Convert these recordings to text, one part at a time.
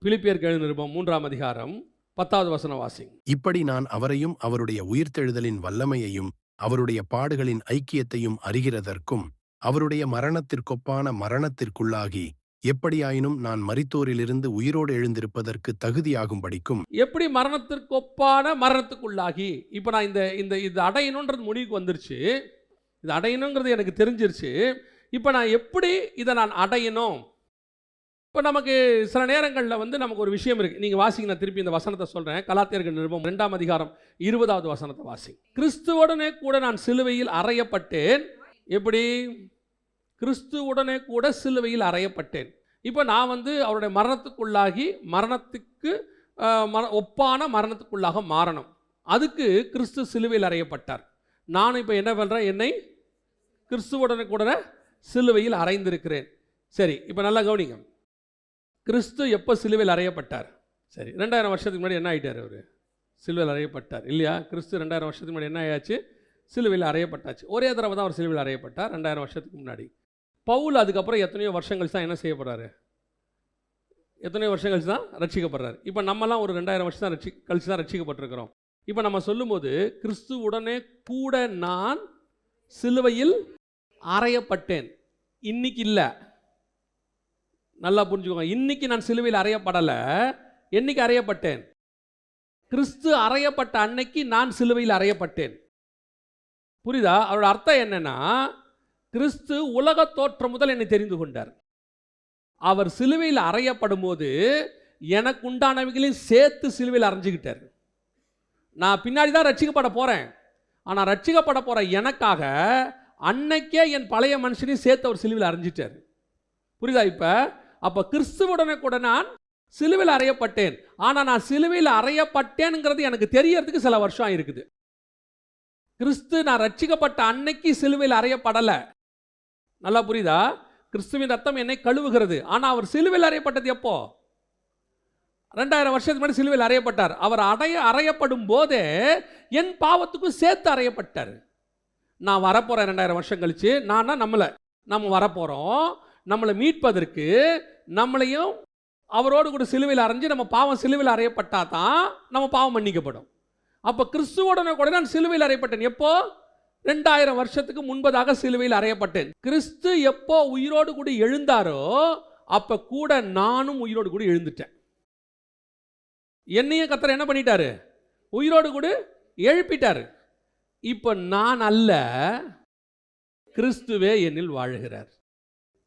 பிலிப்பியருக்கு எழுதின நிருபம் 3ஆம் அதிகாரம் 10வது வசனம் வாசிங்க. இப்படி நான் அவரையும் அவருடைய உயிர்த்தெழுதலின் வல்லமையையும் அவருடைய பாடுகளின் ஐக்கியத்தையும் அறிகிறதற்கும் அவருடைய மரணத்திற்கொப்பான மரணத்திற்குள்ளாகி எப்படியாயினும் நான் மரித்தோரிலிருந்து உயிரோடு எழுந்திருப்பதற்கு தகுதியாகும்படிக்கும் எப்படி மரணத்திற்கொப்பான மரணத்துக்குள்ளாகி, இப்போ நான் இந்த இந்த இது அடையணுன்றது முடிவுக்கு வந்துருச்சு. இது அடையணுங்கிறது எனக்கு தெரிஞ்சிருச்சு. இப்போ நான் எப்படி இதை நான் அடையணும்? இப்போ நமக்கு சில நேரங்களில் வந்து நமக்கு ஒரு விஷயம் இருக்குது. நீங்கள் வாசிங்க, நான் திருப்பி இந்த வசனத்தை சொல்கிறேன். கலாத்தியர்கள் நிருபம் 2ஆம் அதிகாரம் 20வது வசனத்தை வாசிங்க. கிறிஸ்துவுடனே கூட நான் சிலுவையில் அறையப்பட்டேன். எப்படி? கிறிஸ்துவுடனே கூட சிலுவையில் அறையப்பட்டேன். இப்போ நான் வந்து அவருடைய மரணத்துக்குள்ளாகி மரணத்துக்கு ஒப்பான மரணத்துக்குள்ளாக மாறணும். அதுக்கு கிறிஸ்து சிலுவையில் அறையப்பட்டார். நான் இப்போ என்ன பண்ணுறேன்? என்னை கிறிஸ்துவுடனே கூட சிலுவையில் அறைந்திருக்கிறேன். சரி, இப்போ நல்லா கவனிங்க. கிறிஸ்து எப்போ சிலுவையில் அறையப்பட்டார்? சரி, 2000 வருஷத்துக்கு முன்னாடி என்ன ஆகிட்டார்? அவர் சிலுவையில் அறையப்பட்டார் இல்லையா? கிறிஸ்து 2000 வருஷத்துக்கு முன்னாடி என்ன ஆயாச்சு? சிலுவையில் அறையப்பட்டாச்சு. ஒரே தடவை தான் அவர் சிலுவையில் அறையப்பட்டார் 2000 வருஷத்துக்கு முன்னாடி. பவுல் அதுக்கப்புறம் எத்தனையோ வருஷம் கழிச்சு தான் என்ன செய்யப்படுறாரு? எத்தனையோ வருஷம் கழிச்சு தான் ரட்சிக்கப்படுறாரு. இப்போ நம்மலாம் ஒரு 2000 வருஷம் தான் கழிச்சு தான் ரட்சிக்கப்பட்டிருக்கிறோம். இப்போ நம்ம சொல்லும்போது கிறிஸ்து உடனே கூட நான் சிலுவையில் அறையப்பட்டேன். இன்னைக்கு இல்லை, நல்லா புரிஞ்சுக்கோங்க. இன்னைக்கு நான் சிலுவையில் அறையப்படலை. என்னைக்கு அறையப்பட்டேன்? கிறிஸ்து அறையப்பட்ட அன்னைக்கு நான் சிலுவையில் அறையப்பட்டேன். புரியுதா? அவரோட அர்த்தம் என்னன்னா, கிறிஸ்து உலக தோற்றம் முதல் என்னை தெரிந்து கொண்டார். அவர் சிலுவையில் அறையப்படும் போது எனக்கு உண்டானவைகளையும் சேர்த்து சிலுவையில் அறைஞ்சிக்கிட்டார். நான் பின்னாடி தான் ரட்சிக்கப்பட போகிறேன். ஆனால் ரட்சிக்கப்பட போகிற எனக்காக அன்னைக்கே என் பழைய மனுஷனையும் சேர்த்து அவர் சிலுவையில் அறைஞ்சிட்டார். புரியுதா? அப்போ கிறிஸ்துவுடனே கூட நான் சிலுவையில் அறையப்பட்டேன். ஆனால் நான் சிலுவையில் அறையப்பட்டேனுங்கிறது எனக்கு தெரியறதுக்கு சில வருஷம் இருக்குது. கிறிஸ்து நான் ரட்சிக்கப்பட்ட அன்னைக்கு சிலுவையில் அறையப்படலை. நல்லா புரியுதா? கிறிஸ்துவின் ரத்தம் என்னை கழுவுகிறது. ஆனால் அவர் சிலுவையில் அறையப்பட்டது எப்போ? 2000 வருஷத்துக்கு முன்னாடி சிலுவையில் அறையப்பட்டார். அவர் அறையப்படும் போதே என் பாவத்துக்கும் சேர்த்து அறையப்பட்டார். நான் வரப்போகிறேன் 2000 வருஷம் கழிச்சு. நம்ம வரப்போகிறோம். நம்மளை மீட்பதற்கு நம்மளையும் அவரோடு கூட சிலுவையில் அறைஞ்சு நம்ம பாவம் சிலுவையில் அறையப்பட்டா தான் நம்ம பாவம் மன்னிக்கப்படும். அப்போ கிறிஸ்துவோடனே கூட நான் சிலுவையில் அறையப்பட்டேன். எப்போ? 2000 வருஷத்துக்கு முன்பதாக சிலுவையில் அறையப்பட்டேன். கிறிஸ்து எப்போ உயிரோடு கூட எழுந்தாரோ அப்போ கூட நானும் உயிரோடு கூட எழுந்துட்டேன். என்னையும் கர்த்தர் என்ன பண்ணிட்டாரு? உயிரோடு கூட எழுப்பிட்டாரு. இப்போ நான் அல்ல, கிறிஸ்துவே என்னில் வாழுகிறார்.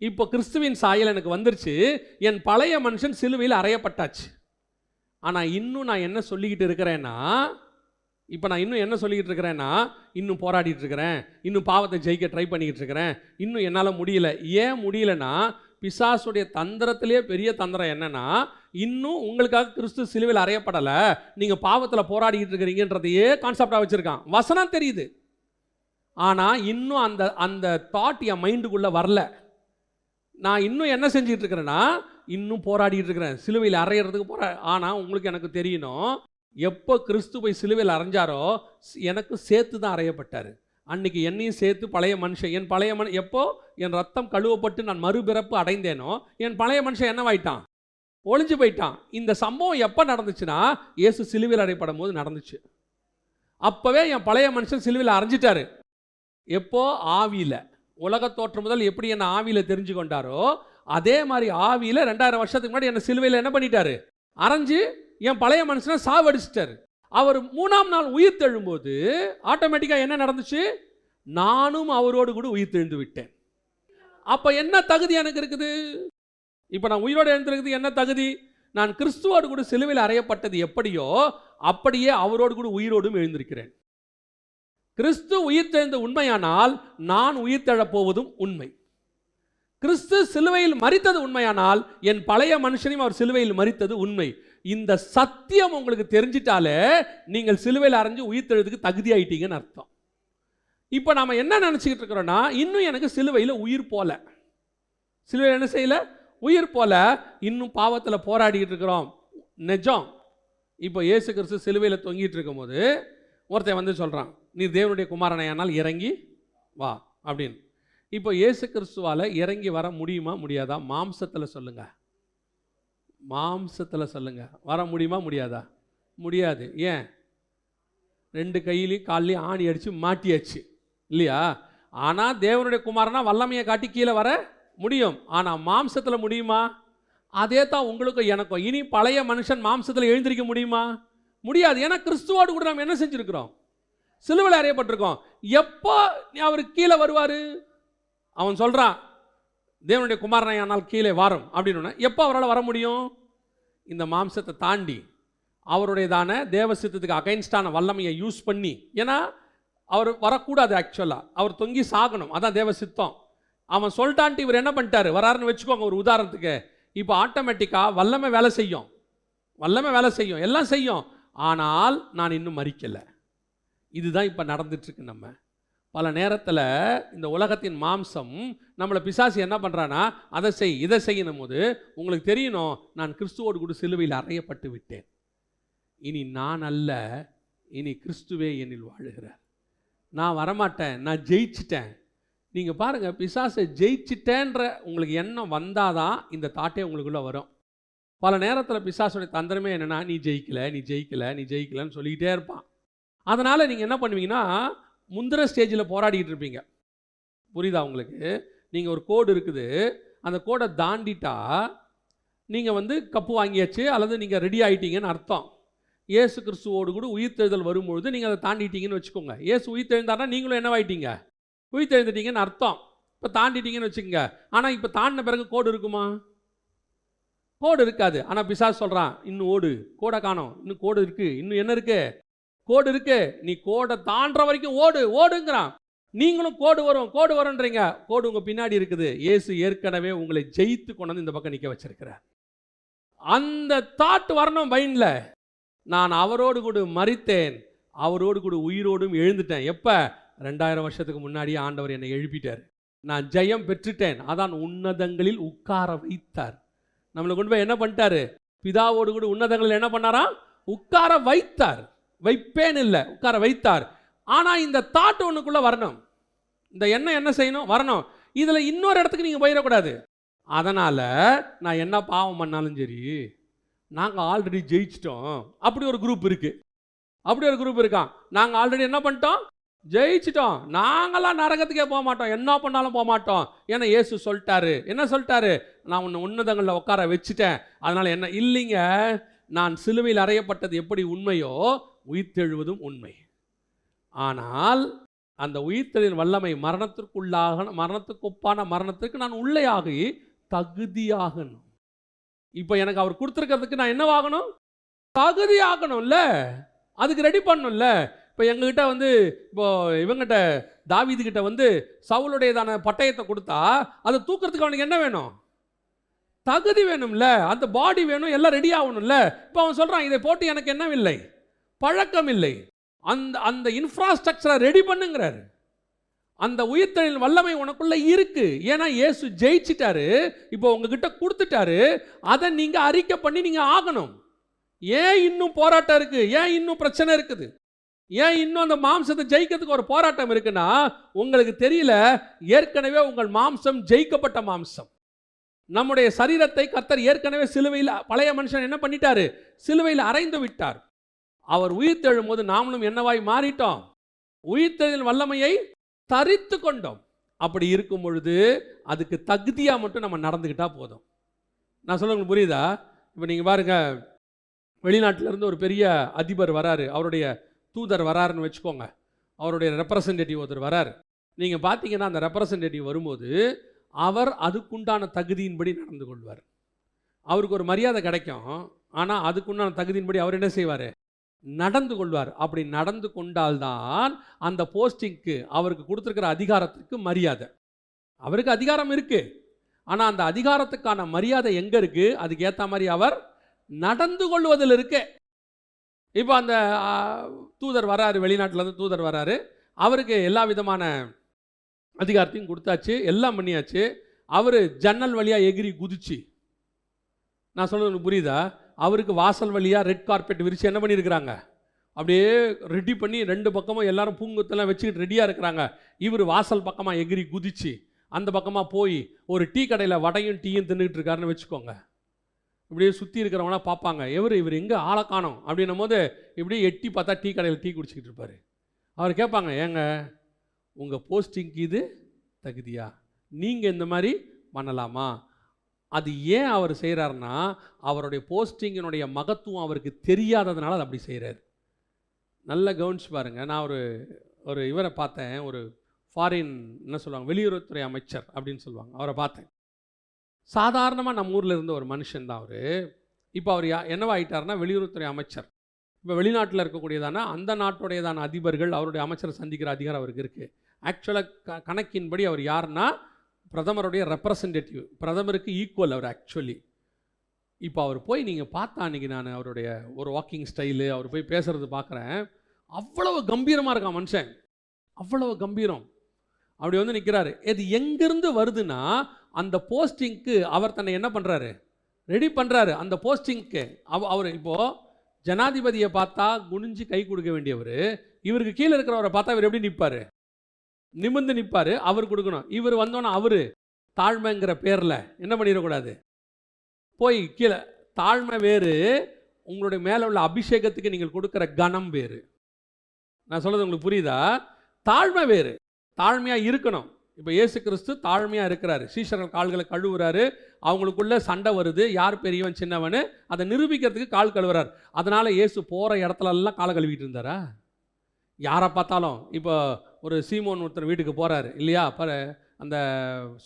இப்போ கிறிஸ்துவின் சாயல் எனக்கு வந்துருச்சு. என் பழைய மனுஷன் சிலுவையில் அறையப்பட்டாச்சு. ஆனால் இன்னும் நான் என்ன சொல்லிக்கிட்டு இருக்கிறேன்னா, இன்னும் போராடிட்டு இருக்கிறேன், இன்னும் பாவத்தை ஜெயிக்க ட்ரை பண்ணிக்கிட்டு இருக்கிறேன், இன்னும் என்னால் முடியல. ஏன் முடியலன்னா, பிசாசுடைய தந்திரத்திலே பெரிய தந்திரம் என்னன்னா, இன்னும் உங்களுக்காக கிறிஸ்து சிலுவையில் அறையப்படலை, நீங்கள் பாவத்தில் போராடிக்கிட்டு இருக்கிறீங்கன்றதையே கான்செப்டாக வச்சுருக்கான். வசனம் தெரியுது, ஆனால் இன்னும் அந்த தாட் என் மைண்டுக்குள்ளே வரல. நான் இன்னும் என்ன செஞ்சிட்டு இருக்கிறேன்னா, இன்னும் போராடிட்டு இருக்கிறேன், சிலுவையில் அறையிறதுக்கு ஆனால் உங்களுக்கு எனக்கு தெரியணும், எப்போ கிறிஸ்து போய் சிலுவையில் அறைஞ்சாரோ எனக்கு சேர்த்து தான் அறையப்பட்டார். அன்னைக்கு என்னையும் சேர்த்து பழைய மனுஷன் எப்போ என் ரத்தம் கழுவப்பட்டு நான் மறுபிறப்பு அடைந்தேனோ என் பழைய மனுஷன் என்னவாயிட்டான்? ஒளிஞ்சு போயிட்டான். இந்த சம்பவம் எப்போ நடந்துச்சுன்னா, இயேசு சிலுவையில் அறையப்படும் போது நடந்துச்சு. அப்போவே என் பழைய மனுஷன் சிலுவையில் அறைஞ்சிட்டாரு. எப்போ? ஆவியில். உலக தோற்றம் முதல் எப்படி என்ன ஆவியில் தெரிஞ்சு கொண்டாரோ அதே மாதிரி ஆவியில் 2000 வருஷத்துக்கு முன்னாடி என்ன சிலுவையில் என்ன பண்ணிட்டாரு? அரைஞ்சு என் பழைய மனுஷனை சாவடிச்சிட்டாரு. அவர் 3ஆம் நாள் உயிர் தெழும்போது ஆட்டோமேட்டிக்காக என்ன நடந்துச்சு? நானும் அவரோடு கூட உயிர் தெழுந்து விட்டேன். அப்போ என்ன தகுதி எனக்கு இருக்குது? இப்போ நான் உயிரோடு எழுந்திருக்கிறது என்ன தகுதி? நான் கிறிஸ்துவோடு கூட சிலுவையில் அறையப்பட்டது எப்படியோ அப்படியே அவரோடு கூட உயிரோடும் எழுந்திருக்கிறேன். கிறிஸ்து உயிர் தெழுந்த உண்மையானால் நான் உயிர் தெழப்போவதும் உண்மை. கிறிஸ்து சிலுவையில் மரித்தது உண்மையானால் என் பழைய மனுஷனையும் அவர் சிலுவையில் மரித்தது உண்மை. இந்த சத்தியம் உங்களுக்கு தெரிஞ்சிட்டாலே நீங்கள் சிலுவையில் அறைஞ்சு உயிர் தெழுறதுக்கு தகுதி ஆயிட்டீங்கன்னு அர்த்தம். இப்போ நாம் என்ன நினச்சிக்கிட்டு இருக்கிறோன்னா, இன்னும் எனக்கு சிலுவையில் உயிர் போல, சிலுவையில் என்ன செய்யலை? உயிர் போல, இன்னும் பாவத்தில் போராடிக்கிட்டு இருக்கிறோம். நிஜம். இப்போ இயேசு கிறிஸ்து சிலுவையில் தொங்கிட்டு இருக்கும்போது ஒருத்தன் வந்து சொல்கிறான், நீ தேவனுடைய குமாரனையானால் இறங்கி வா அப்படின்னு. இப்போ இயேசு கிறிஸ்துவால் இறங்கி வர முடியுமா முடியாதா? மாம்சத்தில் சொல்லுங்கள். மாம்சத்தில் சொல்லுங்க, வர முடியுமா முடியாதா? முடியாது. ஏன்? 2 கையிலையும் கால்லையும் ஆணி அடித்து மாட்டியாச்சு இல்லையா? ஆனால் தேவனுடைய குமாரனா வல்லமையை காட்டி கீழே வர முடியும். ஆனால் மாம்சத்தில் முடியுமா? அதே தான் உங்களுக்கும் எனக்கும். இனி பழைய மனுஷன் மாம்சத்தில் எழுந்திருக்க முடியுமா? முடியாது. ஏன்னா கிறிஸ்துவோடு கூட நம்ம என்ன செஞ்சுருக்கிறோம்? சிலுவையில் அறையப்பட்டிருக்கோம். எப்போ அவர் கீழே வருவார்? அவன் சொல்கிறான், தேவனுடைய குமாரனை ஆனால் கீழே வரும் அப்படின்னு. எப்போ அவரால் வர முடியும்? இந்த மாம்சத்தை தாண்டி அவருடையதான தேவசித்தத்துக்கு அகைன்ஸ்டான வல்லமையை யூஸ் பண்ணி. ஏன்னா அவர் வரக்கூடாது, ஆக்சுவலாக அவர் தொங்கி சாகணும், அதான் தேவசித்தம். அவன் சொல்லிட்டான்ட்டு இவர் என்ன பண்ணிட்டாரு, வராருன்னு வச்சுக்கோங்க ஒரு உதாரணத்துக்கு. இப்போ ஆட்டோமேட்டிக்காக வல்லமை வேலை செய்யும், வல்லமை வேலை செய்யும், எல்லாம் செய்யும். ஆனால் நான் இன்னும் மரிக்கலை. இதுதான் இப்போ நடந்துட்டுருக்கு. நம்ம பல நேரத்தில் இந்த உலகத்தின் மாம்சம் நம்மளை பிசாசு என்ன பண்ணுறான்னா, அதை செய் இதை செய்யணும் போது உங்களுக்கு தெரியணும், நான் கிறிஸ்துவோடு கூட சிலுவையில் அறையப்பட்டு விட்டேன். இனி நான் அல்ல, இனி கிறிஸ்துவே என்னில் வாழுகிறார். நான் வரமாட்டேன், நான் ஜெயிச்சிட்டேன். நீங்கள் பாருங்கள், பிசாசை ஜெயிச்சிட்டேன்ற உங்களுக்கு எண்ணம் வந்தால் தான் இந்த தாட்டே உங்களுக்குள்ளே வரும். பல நேரத்தில் பிசாசுடைய தந்திரமே என்னென்னா, நீ ஜெயிக்கலை, நீ ஜெயிக்கலை, நீ ஜெயிக்கலைன்னு சொல்லிக்கிட்டே இருப்பான். அதனால் நீங்கள் என்ன பண்ணுவீங்கன்னா, முந்திர ஸ்டேஜில் போராடிக்கிட்டு இருப்பீங்க. புரியுதா உங்களுக்கு? நீங்கள் ஒரு கோடு இருக்குது, அந்த கோடை தாண்டிட்டா நீங்கள் கப்பு வாங்கியாச்சு அல்லது நீங்கள் ரெடி ஆகிட்டீங்கன்னு அர்த்தம். இயேசு கிறிஸ்துவோடு கூட உயிர்த்தெழுதல் வரும்பொழுது நீங்கள் அதை தாண்டிட்டீங்கன்னு வச்சுக்கோங்க. இயேசு உயிர்த்தெழுந்தாருன்னா நீங்களும் என்னவாயிட்டீங்க? உயிர்த்தெழுந்துட்டீங்கன்னு அர்த்தம். இப்போ தாண்டிட்டீங்கன்னு வச்சுக்கோங்க. ஆனால் இப்போ தாண்டின பிறகு கோடு இருக்குமா? கோடு இருக்காது. ஆனால் பிசாசு சொல்கிறான், இன்னும் ஓடு, கோடை காணோம், இன்னும் கோடு இருக்குது, இன்னும் என்ன இருக்குது? கோடு இருக்கு, நீ கோடை தாண்டுற வரைக்கும் ஓடு ஓடுங்கிறான். நீங்களும் கோடு வரும் கோடு வரும்ன்றீங்க. கோடு உங்கள் பின்னாடி இருக்குது. இயேசு ஏற்கனவே உங்களை ஜெயித்து கொண்டு வந்து இந்த பக்கம் நிற்க வச்சிருக்கிறார். அந்த தாட் வரணும் மைண்டில். நான் அவரோடு கூட மரித்தேன், அவரோடு கூட உயிரோடும் எழுந்துட்டேன். எப்போ? 2000 வருஷத்துக்கு முன்னாடியே ஆண்டவர் என்னை எழுப்பிட்டார். நான் ஜெயம் பெற்றுட்டேன், அதான் உன்னதங்களில் உட்கார வைத்தார். நம்மளை கொண்டு போய் என்ன பண்ணிட்டாரு? பிதாவோடு கூட உன்னதங்களில் என்ன பண்ணாரா? உட்கார வைத்தார். வைப்பேன் இல்லை, உட்கார வைத்தார். ஆனால் இந்த தாட் ஒன்றுக்குள்ளே வரணும். இந்த எண்ணம் என்ன செய்யணும்? வரணும். இதில் இன்னொரு இடத்துக்கு நீங்கள் போயிடக்கூடாது. அதனால் நான் என்ன பாவம் பண்ணாலும் சரி, நாங்கள் ஆல்ரெடி ஜெயிச்சிட்டோம். அப்படி ஒரு குரூப் இருக்குது, அப்படி ஒரு குரூப் இருக்கான். நாங்கள் ஆல்ரெடி என்ன பண்ணிட்டோம்? ஜெயிச்சிட்டோம். நாங்களாம் நரகத்துக்கே போக மாட்டோம், என்ன பண்ணாலும் போக மாட்டோம். ஏன்னா இயேசு சொல்லிட்டாரு. என்ன சொல்லிட்டாரு? நான் உன்னை உன்னதங்களில் உட்கார வச்சுட்டேன். அதனால் என்ன இல்லைங்க, நான் சிலுவையில் அறையப்பட்டது எப்படி உண்மையோ உயிர்த்தெழுவதும் உண்மை. ஆனால் அந்த உயிர்த்தெழுவின் வல்லமை மரணத்துக்கு ஒப்பான மரணத்திற்கு நான் உள்ளேயாகி தகுதியாகணும். இப்போ எனக்கு அவர் கொடுத்துருக்கிறதுக்கு நான் என்னவாகணும்? தகுதியாகணும்ல, அதுக்கு ரெடி பண்ணணும்ல. இப்போ எங்ககிட்ட இப்போ இவங்கிட்ட தாவீதுகிட்ட சவுலுடையதான பட்டயத்தை கொடுத்தா அதை தூக்கிறதுக்கு அவனுக்கு என்ன வேணும்? தகுதி வேணும்ல, அந்த பாடி வேணும், எல்லாம் ரெடி ஆகணும்ல. இப்போ அவன் சொல்கிறான், இதை போட்டு எனக்கு என்னவில்லை, பழக்கம் இல்லை. அந்த இன்ஃப்ராஸ்ட்ரக்சரை ரெடி பண்ணுங்கிறாரு. அந்த உயிர்த்தெழுதல் வல்லமை உனக்குள்ள இருக்கு. ஏன்னா இயேசு ஜெயிச்சிட்டாரு, இப்போ உங்ககிட்ட கொடுத்துட்டாரு. அதை நீங்க அறிக்கை பண்ணி நீங்க ஆகணும். ஏன் இன்னும் போராட்டம் இருக்கு? ஏன் இன்னும் பிரச்சனை இருக்குது? ஏன் இன்னும் அந்த மாம்சத்தை ஜெயிக்கிறதுக்கு ஒரு போராட்டம் இருக்குன்னா, உங்களுக்கு தெரியல, ஏற்கனவே உங்கள் மாம்சம் ஜெயிக்கப்பட்ட மாம்சம். நம்முடைய சரீரத்தை கர்த்தர் ஏற்கனவே சிலுவையில், பழைய மனுஷன் என்ன பண்ணிட்டாரு? சிலுவையில் அறைந்து விட்டார். அவர் உயிர்த்தெழும் போது நாமளும் என்னவாய் மாறிட்டோம்? உயிர்த்தெழுதலின் வல்லமையை தரித்து கொண்டோம். அப்படி இருக்கும் பொழுது அதுக்கு தகுதியாக மட்டும் நம்ம நடந்துக்கிட்டா போதும். நான் சொல்ல உங்களுக்கு புரியுதா? இப்போ நீங்கள் பாருங்க, வெளிநாட்டிலேருந்து ஒரு பெரிய அதிபர் வராரு, அவருடைய தூதர் வராருன்னு வச்சுக்கோங்க, அவருடைய ரெப்ரசன்டேட்டிவ் ஒருத்தர் வராரு. நீங்கள் பார்த்தீங்கன்னா அந்த ரெப்ரசன்டேட்டிவ் வரும்போது அவர் அதுக்குண்டான தகுதியின்படி நடந்து கொள்வார். அவருக்கு ஒரு மரியாதை கிடைக்கும். ஆனால் அதுக்குண்டான தகுதியின்படி அவர் என்ன செய்வார்? நடந்து கொள்வார். அப்படி நடந்து கொண்டால்தான் அந்த போஸ்டிங்க்கு, அவருக்கு கொடுத்துருக்கிற அதிகாரத்துக்கு மரியாதை. அவருக்கு அதிகாரம் இருக்கு, ஆனால் அந்த அதிகாரத்துக்கான மரியாதை எங்கே இருக்கு? அதுக்கு ஏற்ற மாதிரி அவர் நடந்து கொள்வதில் இருக்கு. இப்போ அந்த தூதர் வராரு, வெளிநாட்டிலேருந்து தூதர் வராரு. அவருக்கு எல்லா விதமான அதிகாரத்தையும் கொடுத்தாச்சு, எல்லாம் பண்ணியாச்சு. அவர் ஜன்னல் வழியாக எகிரி குதிச்சு, நான் சொல்கிறது புரியுதா? அவருக்கு வாசல் வழியாக ரெட் கார்பெட் விரித்து என்ன பண்ணியிருக்கிறாங்க? அப்படியே ரெடி பண்ணி 2 பக்கமும் எல்லாரும் பூங்குத்தெல்லாம் வச்சுக்கிட்டு ரெடியாக இருக்கிறாங்க. இவர் வாசல் பக்கமாக எகிரி குதிச்சு அந்த பக்கமாக போய் ஒரு டீ கடையில் வடையும் டீயும் தின்னுக்கிட்டு இருக்காருன்னு வச்சுக்கோங்க. இப்படியே சுற்றி இருக்கிறவங்களாம் பார்ப்பாங்க, இவர் எங்கே ஆளை காணோம் அப்படின்னும் போது இப்படியே எட்டி பார்த்தா டீ கடையில் டீ குடிச்சிக்கிட்டு இருப்பார். அவர் கேட்பாங்க, ஏங்க உங்கள் போஸ்டிங்க்கு இது தகுதியா, நீங்கள் இந்த மாதிரி பண்ணலாமா? அது ஏன் அவர் செய்கிறாருன்னா, அவருடைய போஸ்டிங்கினுடைய மகத்துவம் அவருக்கு தெரியாததுனால அது அப்படி செய்கிறார். நல்லா கவனிச்சு பாருங்கள். நான் ஒரு இவரை பார்த்தேன், ஒரு ஃபாரின் என்ன சொல்லுவாங்க, வெளியுறவுத்துறை அமைச்சர் அப்படின்னு சொல்லுவாங்க, அவரை பார்த்தேன். சாதாரணமாக நம்ம ஊரில் இருந்த ஒரு மனுஷன் தான் அவர். இப்போ அவர் என்னவாயிட்டார்னா வெளியுறவுத்துறை அமைச்சர். இப்போ வெளிநாட்டில் இருக்கக்கூடியதான அந்த நாட்டுடையதான அதிபர்கள் அவருடைய அமைச்சரை சந்திக்கிற அதிகாரம் அவருக்கு இருக்குது. ஆக்சுவலாக கணக்கின்படி அவர் யாருன்னா பிரதமருடைய ரெப்ரசன்டேட்டிவ், பிரதமருக்கு ஈக்குவல் அவர் ஆக்சுவலி. இப்போ அவர் போய் நீங்கள் பார்த்தா அன்றைக்கி நான் அவருடைய ஒரு வாக்கிங் ஸ்டைலு, அவர் போய் பேசுகிறது பார்க்குறேன், அவ்வளவு கம்பீரமாக இருக்கான் மனுஷன், அவ்வளவு கம்பீரம். அப்படி வந்து நிற்கிறாரு. இது எங்கேருந்து வருதுன்னா, அந்த போஸ்டிங்க்கு அவர் தன்னை என்ன பண்ணுறாரு, ரெடி பண்ணுறாரு. அந்த போஸ்டிங்க்கு அவர் இப்போது ஜனாதிபதியை பார்த்தா குனிஞ்சு கை கொடுக்க வேண்டியவர், இவருக்கு கீழே இருக்கிறவரை பார்த்தா இவர் எப்படி நிற்பார், நிமிர்ந்து நிற்பார், அவர் கொடுக்கணும். இவர் வந்தோன்னா அவர் தாழ்மைங்கிற பேரில் என்ன பண்ணிடக்கூடாது, போய் கீழே. தாழ்மை வேறு, உங்களுடைய மேலே உள்ள அபிஷேகத்துக்கு நீங்கள் கொடுக்குற கனம் வேறு. நான் சொல்கிறது உங்களுக்கு புரியுதா? தாழ்மை வேறு, தாழ்மையாக இருக்கணும். இப்போ இயேசு கிறிஸ்து தாழ்மையாக இருக்கிறாரு, சீஷர்கள் கால்களை கழுவுறாரு, அவங்களுக்குள்ள சண்டை வருது, யார் பெரியவன் சின்னவன், அதை நிரூபிக்கிறதுக்கு கால் கழுவுறாரு. அதனால் இயேசு போகிற இடத்துலலாம் காலை கழுவிட்டு இருந்தாரா? யாரை பார்த்தாலும் இப்போ ஒரு சீமோன் ஒருத்தர் வீட்டுக்கு போகிறாரு இல்லையா, அந்த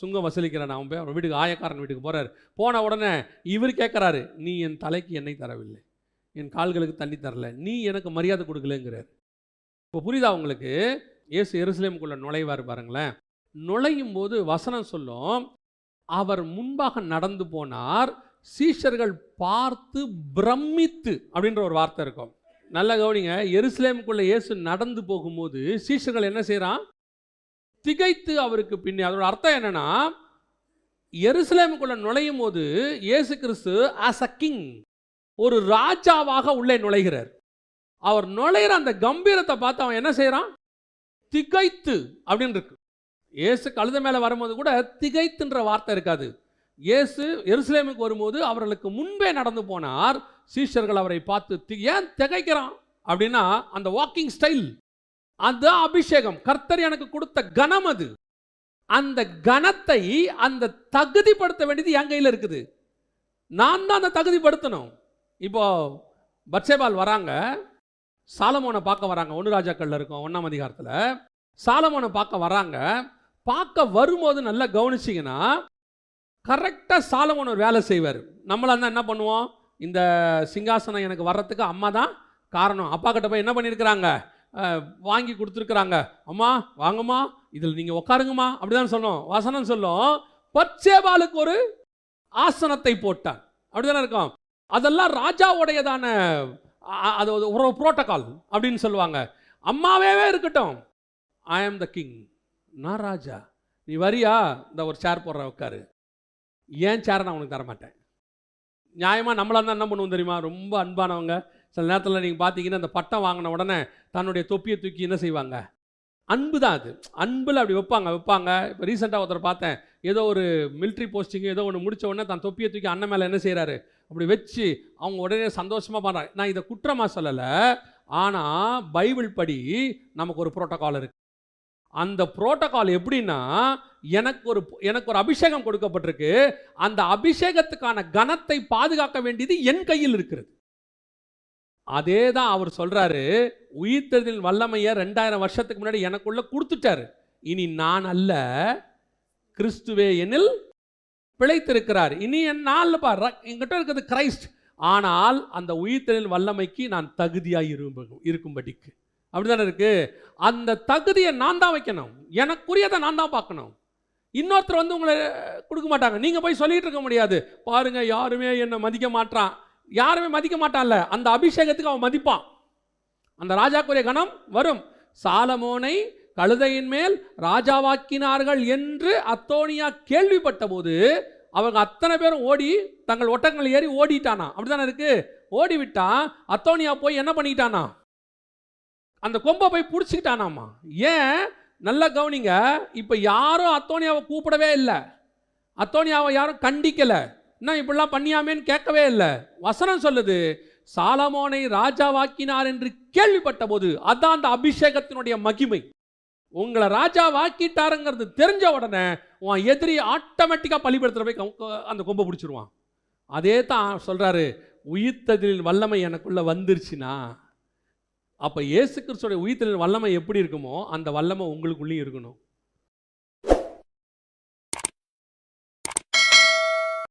சுங்கம் வசூலிக்கிறேன் அவன் போய் அவர் வீட்டுக்கு, ஆயக்காரன் வீட்டுக்கு போகிறாரு. போன உடனே இவர் கேட்குறாரு, நீ என் தலைக்கு எண்ணெய் தரவில்லை, என் கால்களுக்கு தண்ணி தரல, நீ எனக்கு மரியாதை கொடுக்கலங்கிறார். இப்போ புரியுதா உங்களுக்கு? இயேசு எருசலேமுக்குள்ளே நுழைவார் பாருங்களேன். நுழையும் போது வசனம் சொல்லும், அவர் முன்பாக நடந்து போனார், சீஷர்கள் பார்த்து பிரமித்து அப்படின்ற ஒரு வார்த்தை இருக்கும். நல்ல கவனிங்க. எருசலேமுக்குள்ள இயேசு நடந்து போகும்போது சீஷர்கள் என்ன செய்கிறான், திகைத்து அவருக்கு பின்னே. அதோட அர்த்தம் என்னன்னா, எருசலேமுக்குள்ள நுழையும் போது இயேசு கிறிஸ்து ஆஸ் அ கிங், ஒரு ராஜாவாக உள்ளே நுழைகிறார். அவர் நுழைகிற அந்த கம்பீரத்தை பார்த்து அவன் என்ன செய்கிறான், திகைத்து அப்படின்னு இருக்கு. இயேசு கழுத மேலே வரும்போது கூட திகைத்துன்ற வார்த்தை இருக்காது. இயேசு எருசலேமுக்கு வரும்போது அவர்களுக்கு முன்பே நடந்து போனார், சீஷர்கள் அவரை பார்த்து ஏன் திகைக்கிறான் அப்படின்னா, அந்த வாக்கிங் ஸ்டைல், அந்த அபிஷேகம், கர்த்தர் எனக்கு கொடுத்த கனம், அது அந்த கனத்தை அந்த தகுதிப்படுத்த வேண்டியது என் கையில் இருக்குது. நான் தான் அந்த தகுதிப்படுத்தணும். இப்போ பத்சேபால் வராங்க, சாலமோனை பார்க்க வராங்க. 1 ராஜாக்கள்ல இருக்கும் 1ஆம் அதிகாரத்தில் சாலமோனை பார்க்க வராங்க. பார்க்க வரும்போது நல்லா கவனிச்சிங்கன்னா, கரெக்டாக சாலமோன் ஒரு வேலை செய்வார். நம்மளாக இருந்தால் என்ன பண்ணுவோம், இந்த சிங்காசனம் எனக்கு வர்றதுக்கு அம்மா தான் காரணம், அப்பா கிட்ட போய் என்ன பண்ணியிருக்கிறாங்க, வாங்கி கொடுத்துருக்குறாங்க, அம்மா வாங்கம்மா இதில் நீங்கள் உட்காருங்கம்மா அப்படிதான் சொன்னோம். வசனம் சொல்லும், பத்சேபாலுக்கு ஒரு ஆசனத்தை போட்டான், அப்படிதானே இருக்கும். அதெல்லாம் ராஜாவுடையதான அது ஒரு புரோட்டோகால் அப்படின்னு சொல்லுவாங்க. அம்மாவே இருக்கட்டும், ஐ ஆம் த கிங், நான் ராஜா, நீ வரியா, இந்த ஒரு சேர் போடுற உட்காரு, ஏன் சேரை நான் உனக்கு தரமாட்டேன். நியாயமாக நம்மளாக இருந்தால் என்ன பண்ணுவோம் தெரியுமா, ரொம்ப அன்பானவங்க சில நேரத்தில் நீங்கள் பார்த்தீங்கன்னா, அந்த பட்டம் வாங்கின உடனே தன்னுடைய தொப்பியை தூக்கி என்ன செய்வாங்க, அன்பு தான் அது, அன்பில் அப்படி வைப்பாங்க. இப்போ ரீசெண்டாக ஒருத்தர் பார்த்தேன், ஏதோ ஒரு மிலிட்ரி போஸ்டிங் ஏதோ ஒன்று முடித்த உடனே தன் தொப்பியை தூக்கி அண்ணன் மேலே என்ன செய்கிறாரு, அப்படி வச்சு அவங்க உடனே சந்தோஷமாக பண்ணுறாங்க. நான் இதை குற்றமாக சொல்லலை, ஆனால் பைபிள் படி நமக்கு ஒரு புரோட்டோகால் இருக்குது. அந்த புரோட்டோகால் எப்படின்னா, எனக்கு ஒரு அபிஷேகம் கொடுக்கப்பட்டிருக்கு, அந்த அபிஷேகத்துக்கான கனத்தை பாதுகாக்க வேண்டியது என் கையில் இருக்கிறது. அதே தான் அவர் சொல்றாரு, உயிர்த்தெழுதலின் வல்லமையை 2000 வருஷத்துக்கு முன்னாடி எனக்குள்ள கொடுத்துட்டாரு. இனி நான் அல்ல, கிறிஸ்துவே என்னில் பிழைத்திருக்கிறார். இனி என் நாள் பார், என்கிட்ட இருக்கிறது கிரைஸ்ட். ஆனால் அந்த உயிர்த்தெழுதலின் வல்லமைக்கு நான் தகுதியாக இருக்கும்படிக்கு, அப்படிதானே இருக்கு. அந்த தகுதியை நான் தான் வைக்கணும், எனக்குரியதை நான் தான் பார்க்கணும். இன்னொருத்தர் வந்து உங்களை கொடுக்க மாட்டாங்க. நீங்கள் போய் சொல்லிட்டு இருக்க முடியாது, பாருங்க யாருமே என்னை மதிக்க மாட்டான், யாருமே மதிக்க மாட்டான்ல, அந்த அபிஷேகத்துக்கு அவன் மதிப்பான். அந்த ராஜாக்குரிய கணம் வரும். சாலமோனை கழுதையின் மேல் ராஜாவாக்கினார்கள் என்று அத்தோனியா கேள்விப்பட்ட போது அவங்க அத்தனை பேரும் ஓடி தங்கள் ஒட்டகங்கள் ஏறி ஓடிட்டானா, அப்படிதானே இருக்கு. ஓடிவிட்டான். அத்தோனியா போய் என்ன பண்ணிட்டானா, அந்த கொம்பை போய் பிடிச்சிக்கிட்டானாமா. ஏன், நல்லா கவனிங்க. இப்போ யாரும் அத்தோனியாவை கூப்பிடவே இல்லை, அத்தோனியாவை யாரும் கண்டிக்கலை, இன்னும் இப்படிலாம் பண்ணியாமேன்னு கேட்கவே இல்லை. வசனம் சொல்லுது, சாலமோனை ராஜாவாக்கினார் என்று கேள்விப்பட்ட போது, அதான் அந்த அபிஷேகத்தினுடைய மகிமை. உங்களை ராஜாவாக்கிட்டாருங்கிறது தெரிஞ்ச உடனே உன் எதிரி ஆட்டோமேட்டிக்காக பலிபடுத்துகிற போய் அந்த கொம்பை பிடிச்சிருவான். அதே தான் சொல்கிறாரு, உயிர்த்தெழுதலின் வல்லமை எனக்குள்ளே வந்துருச்சுன்னா, அப்போ இயேசு கிறிஸ்துவோட உயிர்த்தெழுதலின் வல்லமை எப்படி இருக்குமோ அந்த வல்லமை உங்களுக்குள்ளேயும் இருக்கணும்.